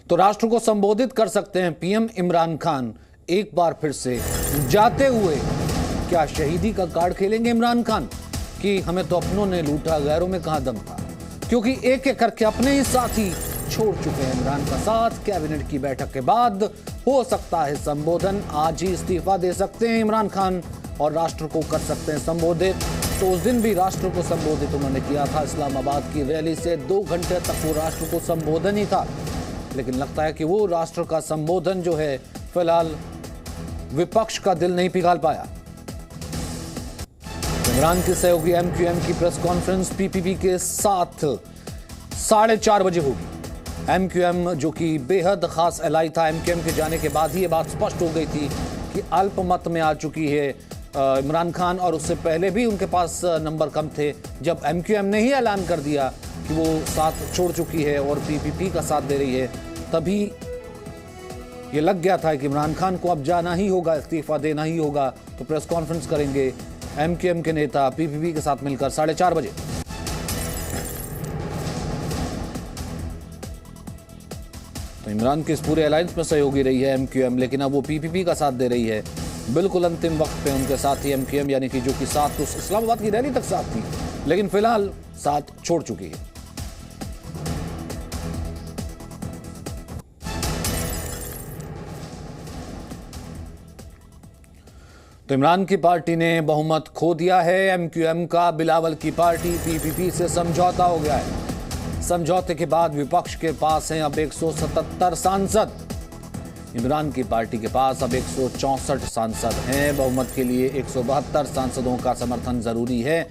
तो राष्ट्र को संबोधित कर सकते हैं पीएम इमरान खान एक बार फिर से जाते हुए। क्या शहीदी का कार्ड खेलेंगे इमरान खान कि हमें तो अपनों ने लूटा, गैरों में कहां दम था? क्योंकि एक एक करके अपने ही साथी छोड़ चुके हैं इमरान का साथ। कैबिनेट की बैठक के बाद हो सकता है संबोधन, आज ही इस्तीफा दे सकते हैं इमरान खान और राष्ट्र को कर सकते हैं संबोधित। तो उस दिन भी राष्ट्र को संबोधित उन्होंने किया था। इस्लामाबाद की रैली से 2 घंटे तक वो राष्ट्र को संबोधन ही था, लेकिन लगता है कि वो राष्ट्र का संबोधन जो है फिलहाल विपक्ष का दिल नहीं पिघाल पाया। इमरान के सहयोगी एमक्यूएम की प्रेस कॉन्फ्रेंस पीपीपी के साथ 4:30 बजे होगी। एमक्यूएम जो कि बेहद खास एलाई था, एमक्यूएम के जाने के बाद ही ये बात स्पष्ट हो गई थी कि अल्पमत में आ चुकी है इमरान खान, और उससे पहले भी उनके पास नंबर कम थे। जब एमक्यूएम ने ही ऐलान कर दिया कि वो साथ छोड़ चुकी है और पीपीपी का साथ दे रही है, तभी ये लग गया था कि इमरान खान को अब जाना ही होगा, इस्तीफा देना ही होगा। तो प्रेस कॉन्फ्रेंस करेंगे एमक्यूएम के नेता पीपीपी के साथ मिलकर 4:30 बजे। तो इमरान के इस पूरे अलायंस में सहयोगी रही है एमक्यूएम, लेकिन अब वो पीपीपी का साथ दे रही है। बिल्कुल अंतिम वक्त पे उनके साथ ही एमक्यूएम, यानी कि जो कि साथ उस इस्लामाबाद की रैली तक साथ थी, लेकिन फिलहाल साथ छोड़ चुकी है। तो इमरान की पार्टी ने बहुमत खो दिया है। एमक्यूएम का बिलावल की पार्टी पीपीपी से समझौता हो गया है। समझौते के बाद विपक्ष के पास हैं अब 177 सांसद। इमरान की पार्टी के पास अब 164 सांसद हैं। बहुमत के लिए 172 सांसदों का समर्थन जरूरी है,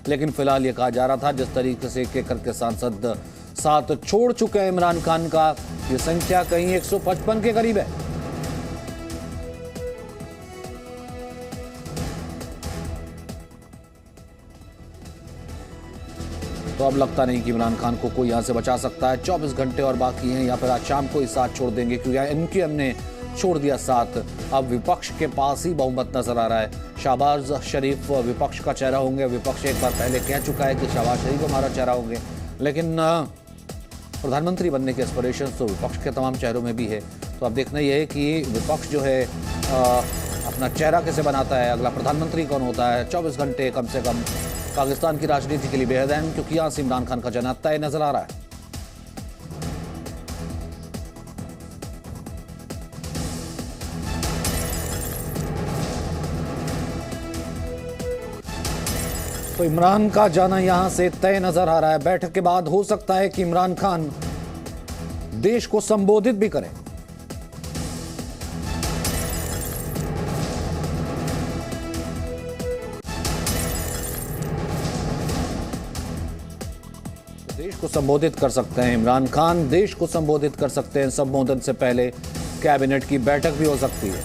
लेकिन फिलहाल ये कहा जा रहा था जिस तरीके से एक करके सांसद साथ छोड़ चुके हैं इमरान खान का, ये संख्या कहीं 155 के करीब है। तो अब लगता नहीं कि इमरान खान को कोई यहां से बचा सकता है। 24 घंटे और बाकी हैं, या फिर आज शाम को ही साथ छोड़ देंगे, क्योंकि एमक्यूएम ने छोड़ दिया साथ। अब विपक्ष के पास ही बहुमत नजर आ रहा है। शहबाज शरीफ विपक्ष का चेहरा होंगे। विपक्ष एक बार पहले कह चुका है कि शहबाज शरीफ हमारा चेहरा होंगे, लेकिन प्रधानमंत्री बनने के एस्पिरेशंस तो विपक्ष के तमाम चेहरों में भी है। तो अब देखना यह है कि विपक्ष जो है अपना चेहरा कैसे बनाता है, अगला प्रधानमंत्री कौन होता है। 24 घंटे कम से कम पाकिस्तान की राजनीति के लिए बेहद अहम, क्योंकि यहां से इमरान खान का जाना तय नजर आ रहा है। तो इमरान का जाना यहां से तय नजर आ रहा है। बैठक के बाद हो सकता है कि इमरान खान देश को संबोधित भी करें। देश को संबोधित कर सकते हैं इमरान खान, देश को संबोधित कर सकते हैं। संबोधन से पहले कैबिनेट की बैठक भी हो सकती है।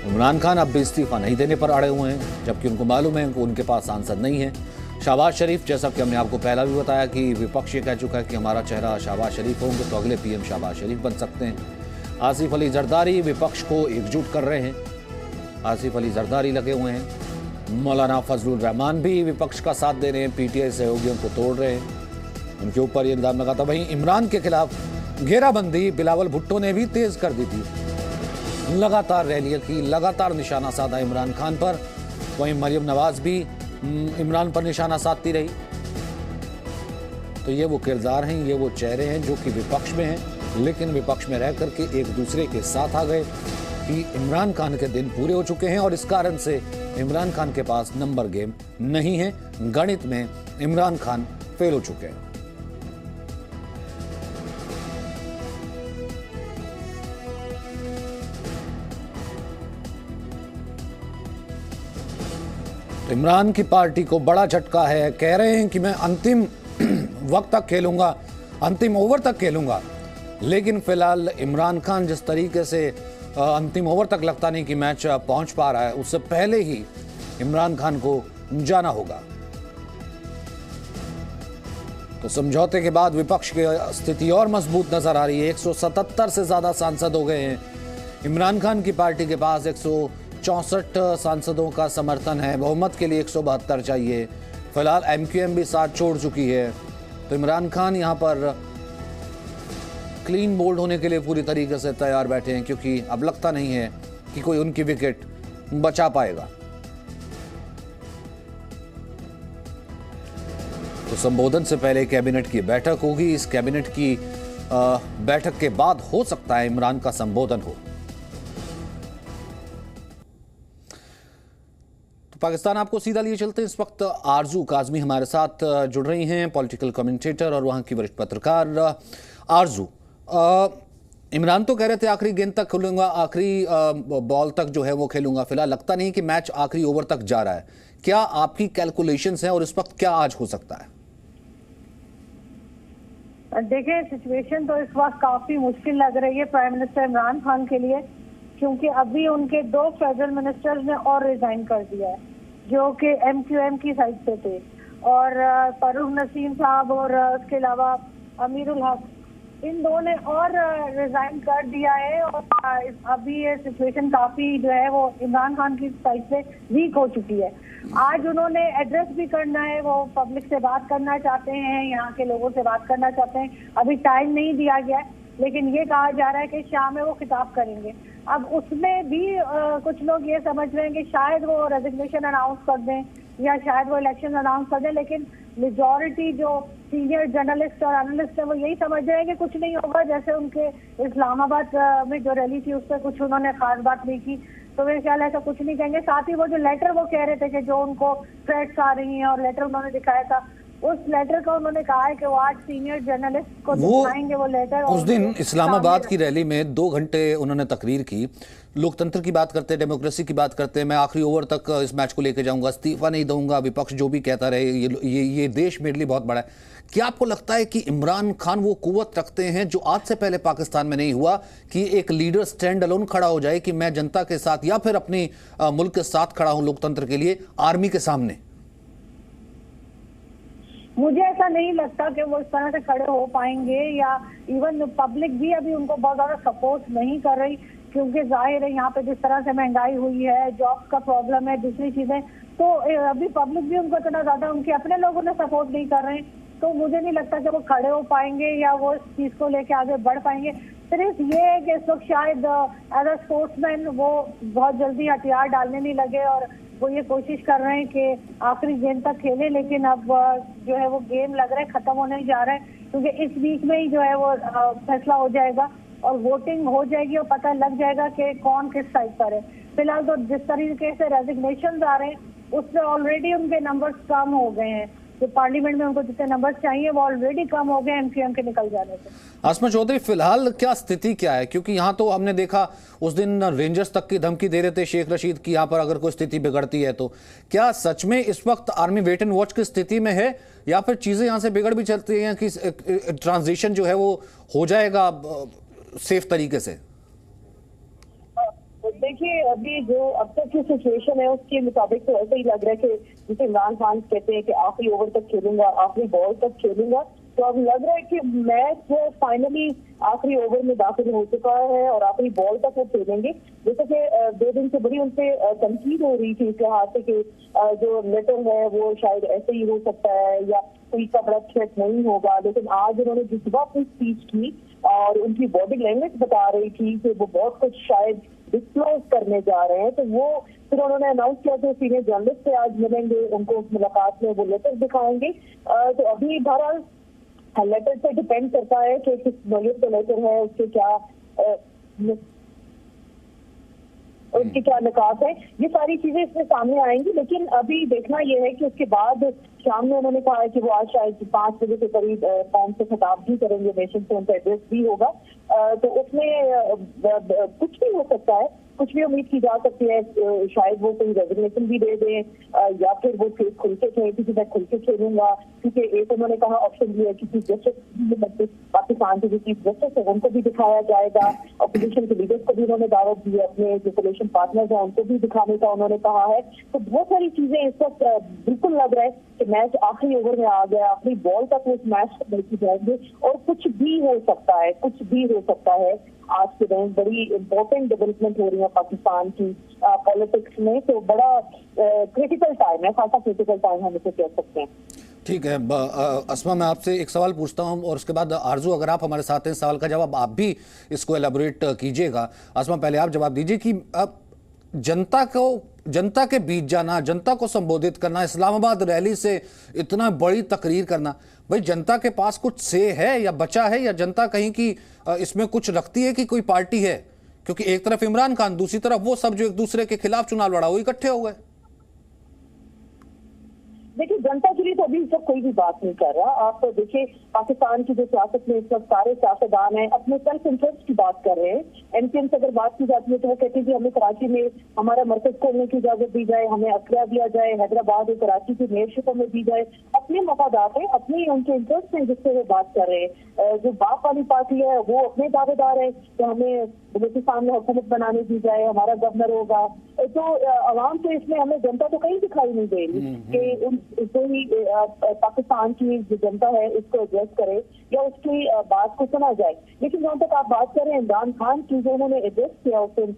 इमरान खान अब भी इस्तीफा नहीं देने पर अड़े हुए हैं, जबकि उनको मालूम है कि उनके पास सांसद नहीं है। शहबाज शरीफ, जैसा कि हमने आपको पहला भी बताया कि विपक्ष ये कह चुका है कि हमारा चेहरा शहबाज शरीफ होंगे, तो अगले पीएम शहबाज शरीफ बन सकते हैं। आसिफ अली जरदारी विपक्ष को एकजुट कर रहे हैं। आसिफ अली जरदारी लगे हुए हैं। मौलाना फजलुर रहमान भी विपक्ष का साथ दे रहे हैं, पीटीआई सहयोगियों को तोड़ रहे हैं। उनके ऊपर ये इल्जाम लगा था। वहीं इमरान के खिलाफ घेराबंदी बिलावल भुट्टो ने भी तेज कर दी थी। लगातार रैलियां की, लगातार निशाना साधा इमरान खान पर। वहीं मरियम नवाज भी इमरान पर निशाना साधती रही। तो ये वो किरदार हैं, ये वो चेहरे हैं जो कि विपक्ष में हैं, लेकिन विपक्ष में रह करके एक दूसरे के साथ आ गए कि इमरान खान के दिन पूरे हो चुके हैं, और इस कारण से इमरान खान के पास नंबर गेम नहीं है। गणित में इमरान खान फेल हो चुके हैं। इमरान की पार्टी को बड़ा झटका है। कह रहे हैं कि मैं अंतिम वक्त तक खेलूंगा, अंतिम ओवर तक खेलूंगा, लेकिन फिलहाल इमरान खान जिस तरीके से अंतिम ओवर तक लगता नहीं कि मैच पहुंच पा रहा है, उससे पहले ही इमरान खान को जाना होगा। तो समझौते के बाद विपक्ष की स्थिति और मजबूत नजर आ रही है। 177 से ज्यादा सांसद हो गए हैं। इमरान खान की पार्टी के पास 164 सांसदों का समर्थन है। बहुमत के लिए 172 चाहिए। फिलहाल एमक्यूएम भी साथ छोड़ चुकी है। तो इमरान खान यहां पर क्लीन बोल्ड होने के लिए पूरी तरीके से तैयार बैठे हैं, क्योंकि अब लगता नहीं है कि कोई उनकी विकेट बचा पाएगा। तो संबोधन से पहले कैबिनेट की बैठक होगी। इस कैबिनेट की बैठक के बाद हो सकता है इमरान का संबोधन हो। तो पाकिस्तान आपको सीधा लिए चलते हैं। इस वक्त आरजू काजमी हमारे साथ जुड़ रही हैं, पॉलिटिकल कमेंटेटर और वहां की वरिष्ठ पत्रकार। आरजू, इमरान तो कह रहे थे आखिरी गेंद तक खेलूंगा, आखिरी बॉल तक जो है वो खेलूंगा। फिलहाल लगता नहीं कि मैच आखिरी ओवर तक जा रहा है। क्या आपकी कैलकुलेशंस हैं और इस वक्त क्या आज हो सकता है? देखिए, सिचुएशन तो इस वक्त काफी मुश्किल लग रही है प्राइम मिनिस्टर इमरान खान के लिए, क्योंकि अभी उनके 2 फेडरल मिनिस्टर्स ने और रिजाइन कर दिया है जो कि एमक्यूएम की साइड से थे, और फरूख नसीम साहब और उसके अलावा अमीरुल हक, इन 2 ने और रिजाइन कर दिया है। और अभी ये सिचुएशन काफी जो है वो इमरान खान की साइड से वीक हो चुकी है। आज उन्होंने एड्रेस भी करना है, वो पब्लिक से बात करना चाहते हैं, यहाँ के लोगों से बात करना चाहते हैं। अभी टाइम नहीं दिया गया है, लेकिन ये कहा जा रहा है कि शाम में वो खिताब करेंगे। अब उसमें भी कुछ लोग ये समझ रहे हैं कि शायद वो रेजिग्नेशन अनाउंस कर दें या शायद वो इलेक्शन अनाउंस कर दें, लेकिन मेजॉरिटी जो सीनियर जर्नलिस्ट और एनालिस्ट है वो यही समझ रहे हैं कि कुछ नहीं होगा। जैसे उनके इस्लामाबाद में जो रैली थी उस पर कुछ उन्होंने खास बात नहीं की, तो मेरे ख्याल ऐसा कुछ नहीं कहेंगे। साथ ही वो जो लेटर वो कह रहे थे कि जो उनको थ्रेट्स आ रही हैं, और लेटर उन्होंने दिखाया था, उस लेटर का उन्होंने कहा है कि वो आज सीनियर जर्नलिस्ट को दिखाएंगे वो लेटर। उस दिन इस्लामाबाद की रैली में 2 घंटे उन्होंने तकरीर की, लोकतंत्र की बात करते, डेमोक्रेसी की बात करते, मैं आखिरी ओवर तक इस मैच को लेकर जाऊंगा, इस्तीफा नहीं दूंगा, विपक्ष जो भी कहता रहे, ये देश मेरे लिए बहुत बड़ा है। क्या आपको लगता है कि इमरान खान वो कुव्वत रखते हैं जो आज से पहले पाकिस्तान में नहीं हुआ, कि एक लीडर स्टैंड अलोन खड़ा हो जाए कि मैं जनता के साथ या फिर अपनी मुल्क के साथ खड़ा हूं लोकतंत्र के लिए आर्मी के सामने? मुझे ऐसा नहीं लगता कि वो इस तरह से खड़े हो पाएंगे, या इवन पब्लिक भी अभी उनको बहुत ज्यादा सपोर्ट नहीं कर रही, क्योंकि जाहिर है यहाँ पे जिस तरह से महंगाई हुई है, जॉब्स का प्रॉब्लम है, दूसरी चीजें, तो अभी पब्लिक भी उनको इतना ज्यादा, उनके अपने लोगों ने सपोर्ट नहीं कर रहे हैं। तो मुझे नहीं लगता कि वो खड़े हो पाएंगे या वो इस चीज को लेके आगे बढ़ पाएंगे। सिर्फ ये है कि इस वक्त शायद एज अ स्पोर्ट्समैन वो बहुत जल्दी हथियार डालने नहीं लगे, और वो ये कोशिश कर रहे हैं कि आखिरी गेंद तक खेले। लेकिन अब जो है वो गेम लग रहा है खत्म होने जा रहा है, क्योंकि इस वीक में ही जो है वो फैसला हो जाएगा और वोटिंग हो जाएगी और पता लग जाएगा कि कौन किस साइड पर है। फिलहाल तो जिस तरीके से रेजिग्नेशन आ रहे हैं उससे ऑलरेडी उनके नंबर्स कम हो गए हैं, जो पार्लियामेंट में उनको जितने नंबर चाहिए वो ऑलरेडी कम हो गए एमक्यूएम के निकल जाने से। आसमा चौधरी, फिलहाल क्या स्थिति क्या है? क्योंकि यहाँ तो हमने देखा उस दिन रेंजर्स तक की धमकी दे रहे थे शेख रशीद की, यहाँ पर अगर कोई स्थिति बिगड़ती है तो क्या सच में इस वक्त आर्मी वेट एंड वॉच की स्थिति में है, या फिर चीजें यहाँ से बिगड़ भी चलती हैं कि ट्रांजिशन जो है वो हो जाएगा सेफ तरीके से? देखिए, अभी जो अब तक की सिचुएशन है उसके मुताबिक तो ऐसा ही लग रहा है कि जैसे इमरान खान कहते हैं कि आखिरी ओवर तक खेलूंगा, आखिरी बॉल तक खेलूंगा, तो अब लग रहा है कि मैच फाइनली आखिरी ओवर में दाखिल हो चुका है और आखिरी बॉल तक वो खेलेंगे। जैसे कि 2 दिन से बड़ी उनसे तनकीद हो रही थी इस लिहाज से कि जो लेटर है वो शायद ऐसे ही हो सकता है या कोई का बड़ा थ्रेट नहीं होगा, लेकिन आज उन्होंने जिस वक्त स्पीच की और उनकी बॉडी लैंग्वेज बता रही थी कि वो बहुत कुछ शायद डिस्क्लोज करने जा रहे हैं, तो वो फिर उन्होंने अनाउंस किया कि सीनियर जर्नलिस्ट से आज मिलेंगे, उनको उस मुलाकात में वो लेटर दिखाएंगे। तो अभी बहरहाल लेटर से डिपेंड करता है कि किस नौयत का लेटर है, उसके क्या निकात है, ये सारी चीजें इसमें सामने आएंगी। लेकिन अभी देखना यह है कि उसके बाद शाम में उन्होंने कहा है कि वो आज शायद 5 बजे के करीब कौम से खिताब भी करेंगे, नेशन से उनका एड्रेस भी होगा। तो उसमें कुछ भी हो सकता है, कुछ भी उम्मीद की जा सकती है। शायद वो कोई रेजिग्नेशन भी दे दें या फिर वो खुल के खेल, किसी मैं खुल के खेलूंगा, क्योंकि एक उन्होंने कहा ऑप्शन भी है कि चीफ जस्टिस पाकिस्तान के जो चीफ जस्टिस है उनको भी दिखाया जाएगा, अपोजिशन के लीडर्स को भी उन्होंने दावत दी है, अपने जो कोलिशन पार्टनर्स हैं उनको भी दिखाने का उन्होंने कहा है। तो बहुत सारी चीजें इस वक्त बिल्कुल लग रहा है कि मैच आखिरी ओवर में आ गया, आखिरी बॉल तक वो इस मैच को लेके जाएंगे और कुछ भी हो सकता है, कुछ भी हो सकता है। आज के दिन बड़ी इम्पोर्टेंट डेवलपमेंट हो रही है पाकिस्तान की पॉलिटिक्स में, तो बड़ा क्रिटिकल टाइम है, खासा क्रिटिकल टाइम हम इसे कह सकते हैं। ठीक है अस्मा, मैं आपसे एक सवाल पूछता हूं और उसके बाद आरजू अगर आप हमारे साथ हैं, सवाल का जवाब आप भी इसको एलाबोरेट कीजिएगा। अस्मा पहले आप जवाब दीजिए कि अब जनता के बीच जाना, जनता को संबोधित करना, इस्लामाबाद रैली से इतना बड़ी तकरीर करना, भाई जनता के पास कुछ से है या बचा है, या जनता कहीं की इसमें कुछ रखती है कि कोई पार्टी है? क्योंकि एक तरफ इमरान खान, दूसरी तरफ वो सब जो एक दूसरे के खिलाफ चुनाव लड़ा, वो इकट्ठे हो गए। देखिए, जनता के लिए तो अभी सब कोई भी बात नहीं कर रहा। आप देखिए, पाकिस्तान की जो सियासत में इस वक्त सारे सियासतदान हैं अपने सेल्फ इंटरेस्ट की बात कर रहे हैं। एमपीएम से अगर बात की जाती है तो वो कहते हैं कि हमें कराची में हमारा मरकज खोलने की इजाजत दी जाए, हमें अखरा दिया जाए, हैदराबाद और कराची की मेयरशिपों में दी जाए। अपने मफादात है, अपने उनके इंटरेस्ट हैं जिससे वो बात कर रहे हैं। जो बाप वाली पार्टी है वो अपने दावेदार है कि हमें बलूचिस्तान में हुकूमत बनाने दी जाए, हमारा गवर्नर होगा। तो अवाम तो इसमें, हमें जनता तो कहीं दिखाई नहीं दे रही कि कोई पाकिस्तान की जो जनता है इसको एड्रेस करे या उसकी बात को सुना जाए। लेकिन जहाँ तक आप बात करें इमरान खान की, जो उन्होंने एड्रेस किया उस दिन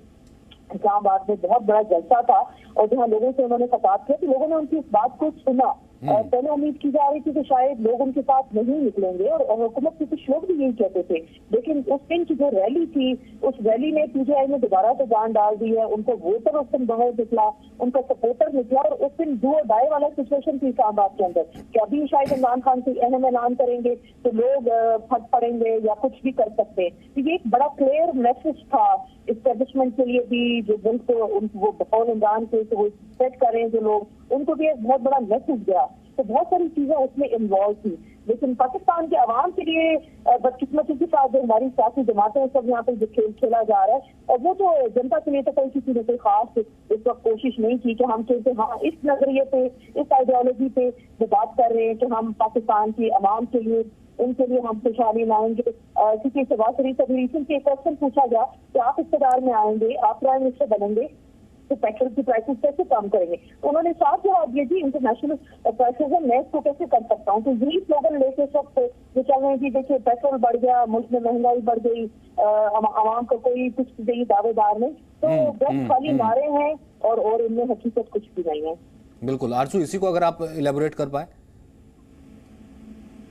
इस्लामाबाद में बहुत बड़ा जलसा था और जहाँ लोगों से उन्होंने खिताब किया तो लोगों ने उनकी इस बात को सुना। पहले उम्मीद की जा रही थी कि शायद लोग उनके साथ नहीं निकलेंगे और हुकूमत के कुछ लोग भी यही कहते थे, लेकिन उस दिन की जो रैली थी, उस रैली में पीटीआई ने दोबारा से जान डाल दी है। उनको वोटर उस दिन बाहर निकला, उनका सपोर्टर निकला और उस दिन डू और डाई वाला सिचुएशन थी इस्लामाबाद के अंदर कि अभी शायद इमरान खान से अहम ऐलान करेंगे तो लोग फट पड़ेंगे या कुछ भी कर सकते हैं। तो ये एक बड़ा क्लियर मैसेज था इस्टेब्लिशमेंट के लिए भी, जो मुल्क को वो बकौल इमरान से वो सेट कर रहे हैं जो लोग, उनको भी एक बहुत बड़ा मैसेज गया। तो बहुत सारी चीजें उसमें इन्वॉल्व थी, लेकिन पाकिस्तान के अवाम के लिए बदकिस्मती के साथ जो हमारी सियासी जमातें सब यहाँ पे जो खेल खेला जा रहा है, और वो तो जनता के लिए तो कोई किसी ने कोई खास इस वक्त कोशिश नहीं की कि हम कहते हाँ इस नजरिए पे, इस आइडियोलॉजी पे वो बात कर रहे हैं कि हम पाकिस्तान की अवाम के लिए, उनके लिए हम खुशहाली लाएंगे। किसी से बात से रिसेंटली एक क्वेश्चन पूछा गया कि आप इक़्तिदार में आएंगे, आप प्राइम मिनिस्टर बनेंगे तो पेट्रोल की प्राइसेस कैसे कम करेंगे? उन्होंने साफ जवाब दिया जी इंटरनेशनल प्राइसेस है, मैं इसको कैसे कर सकता हूँ। तो यही स्लोगन लेके सब जो चल रहे हैं कि देखिए पेट्रोल बढ़ गया, मुल्क में महंगाई बढ़ गई, आवाम का कोई कुछ नहीं दावेदार नहीं, तो बस खाली नारे हैं और इनमें हकीकत कुछ भी नहीं है। बिल्कुल आरजू, इसी को अगर आप इलेबोरेट कर पाए।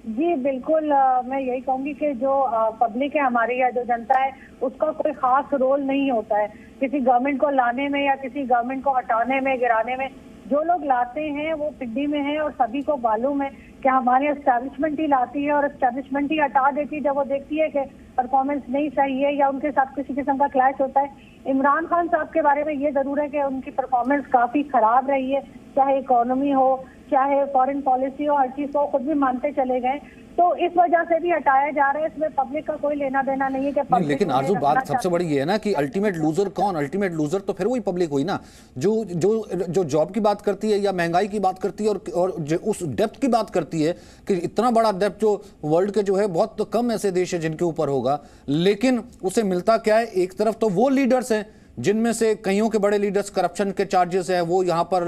जी बिल्कुल, मैं यही कहूंगी कि जो पब्लिक है हमारी या जो जनता है उसका कोई खास रोल नहीं होता है किसी गवर्नमेंट को लाने में या किसी गवर्नमेंट को हटाने में, गिराने में। जो लोग लाते हैं वो पिड्डी में है और सभी को मालूम है कि हमारी एस्टैब्लिशमेंट ही लाती है और एस्टैब्लिशमेंट ही हटा देती है जब वो देखती है कि परफॉर्मेंस नहीं सही है या उनके साथ किसी किस्म का क्लैश होता है। इमरान खान साहब के बारे में ये जरूर है कि उनकी परफॉर्मेंस काफी खराब रही है, चाहे इकोनॉमी हो चाहे फॉरेन पॉलिसी हो, हर चीज को खुद भी मानते चले गए, तो इस वजह से भी हटाया जा रहा है। इसमें पब्लिक का कोई लेना देना नहीं है कि नहीं, लेकिन आरजू बात सबसे बड़ी ये है ना कि अल्टीमेट लूजर कौन? अल्टीमेट लूजर तो फिर वही पब्लिक हुई ना, जो जॉब की बात करती है या महंगाई की बात करती है और जो उस डेप्थ की बात करती है कि इतना बड़ा डेप्थ जो वर्ल्ड के जो है बहुत तो कम ऐसे देश है जिनके ऊपर होगा, लेकिन उसे मिलता क्या है? एक तरफ तो वो लीडर्स हैं जिनमें से कईयों के बड़े लीडर्स करप्शन के चार्जेस हैं, वो यहाँ पर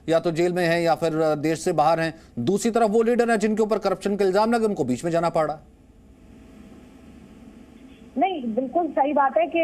या तो जेल में हैं या फिर देश से बाहर हैं। दूसरी तरफ वो लीडर हैं जिनके ऊपर करप्शन के इल्जाम लगे, उनको बीच में जाना पड़ा। नहीं, बिल्कुल सही बात है कि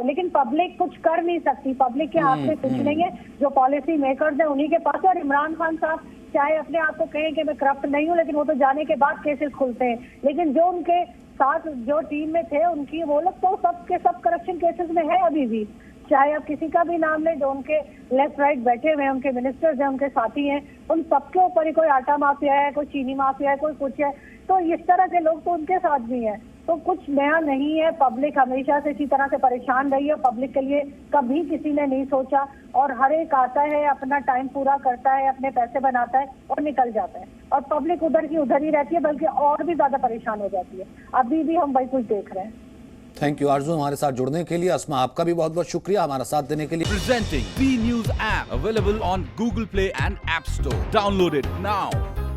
लेकिन पब्लिक कुछ कर नहीं सकती, पब्लिक के हाथ में कुछ नहीं है, जो पॉलिसी मेकर्स है उन्हीं के पास है। और इमरान खान साहब चाहे अपने आप को कहें कि मैं करप्ट नहीं हूँ, लेकिन वो तो जाने के बाद केसेस खुलते हैं, लेकिन जो उनके साथ जो टीम में थे उनकी वो लोग तो सब के सब करप्शन केसेस में है अभी भी। चाहे आप किसी का भी नाम लें, जो उनके लेफ्ट राइट बैठे हुए हैं, उनके मिनिस्टर्स हैं, उनके साथी हैं, उन सबके ऊपर ही कोई आटा माफिया है, कोई चीनी माफिया है, कोई कुछ है। तो इस तरह के लोग तो उनके साथ भी हैं। तो कुछ नया नहीं है। पब्लिक हमेशा से इसी तरह से परेशान रही है, पब्लिक के लिए कभी किसी ने नहीं सोचा, और हर एक आता है, अपना टाइम पूरा करता है, अपने पैसे बनाता है और निकल जाता है, और पब्लिक उधर की उधर ही रहती है, बल्कि और भी ज्यादा परेशान हो जाती है। अभी भी हम वही कुछ देख रहे हैं। थैंक यू आरजू हमारे साथ जुड़ने के लिए। अस्मा आपका भी बहुत बहुत शुक्रिया हमारा साथ देने के लिए। Presenting B News app available on Google Play and App Store. Download it now.